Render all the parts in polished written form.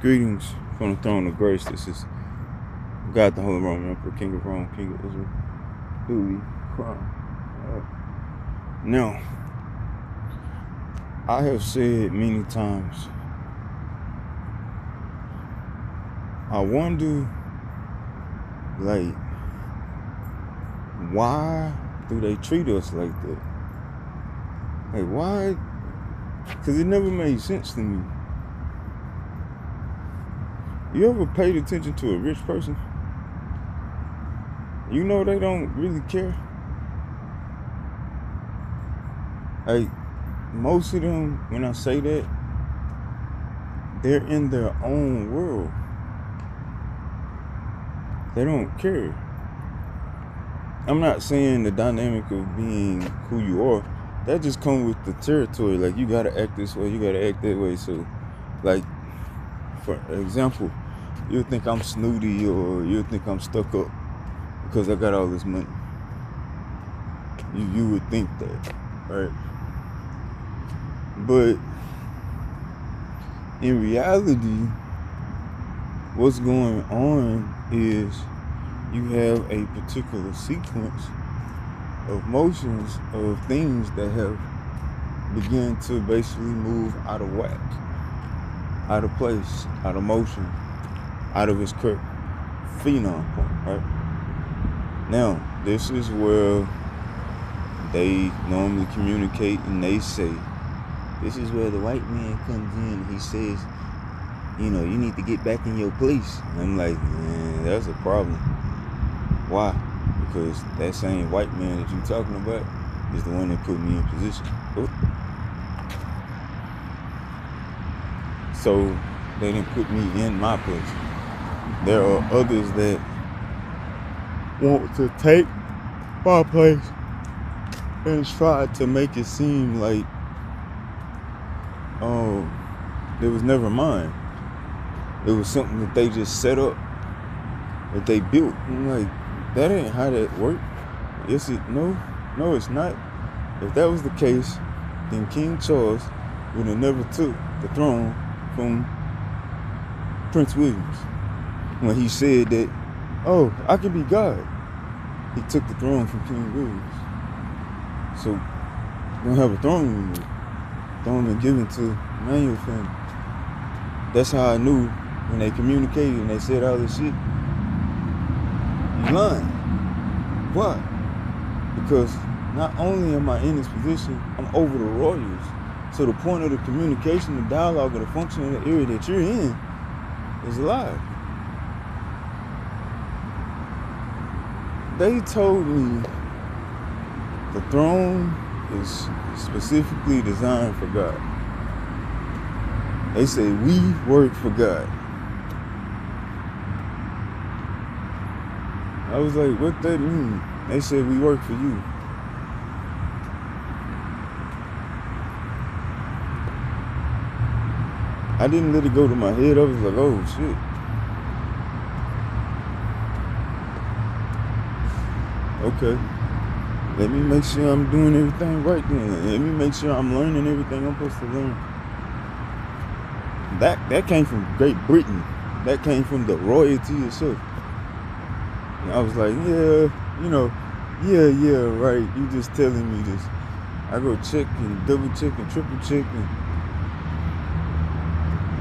Greetings from the throne of grace. This is God the Holy Roman Emperor, King of Rome, King of Israel, duly crowned. Now, I have said many times, I wonder, like, why do they treat us like that? Like, why? Because it never made sense to me. You ever paid attention to a rich person? You know they don't really care. Like, most of them, when I say that, they're in their own world. They don't care. I'm not saying the dynamic of being who you are. That just comes with the territory. Like, you gotta act this way, you gotta act that way. So, like, for example, you'll think I'm snooty or you'll think I'm stuck up because I got all this money. You would think that, right? But in reality, what's going on is you have a particular sequence of motions of things that have begun to basically move out of whack, out of place, out of motion, out of its correct phenom point, right? Now, this is where they normally communicate and they say, this is where the white man comes in and he says, you know, you need to get back in your place. And I'm like, man, that's a problem. Why? Because that same white man that you're talking about is the one that put me in position. So they didn't put me in my place. There are others that want to take my place and try to make it seem like, oh, it was never mine. It was something that they just set up, that they built. I'm like, that ain't how that worked. Yes, no, it's not. If that was the case, then King Charles would have never took the throne from Prince Williams. When he said that, oh, I can be God. He took the throne from King Williams. So, we don't have a throne anymore. The throne been given to Emmanuel family. That's how I knew when they communicated and they said all this shit. You lying. Why? Because not only am I in this position, I'm over the royals. So the point of the communication, the dialogue, or the function of the area that you're in is alive. They told me the throne is specifically designed for God. They say we work for God. I was like, what that mean? They said we work for you. I didn't let it go to my head. I was like, oh shit. Okay. Let me make sure I'm doing everything right then. Let me make sure I'm learning everything I'm supposed to learn. That came from Great Britain. That came from the royalty itself. And I was like, yeah, right. You just telling me this. I go check and double check and triple check, and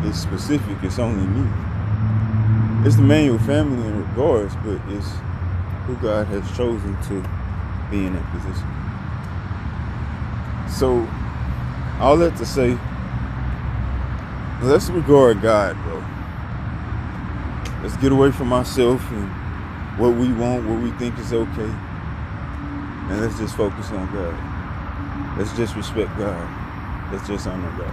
it's specific. It's only me. It's the Emmanuel family in regards, but it's who God has chosen to be in that position. So, all that to say, let's regard God, bro. Let's get away from ourselves and what we want, what we think is okay. And let's just focus on God. Let's just respect God. Let's just honor God.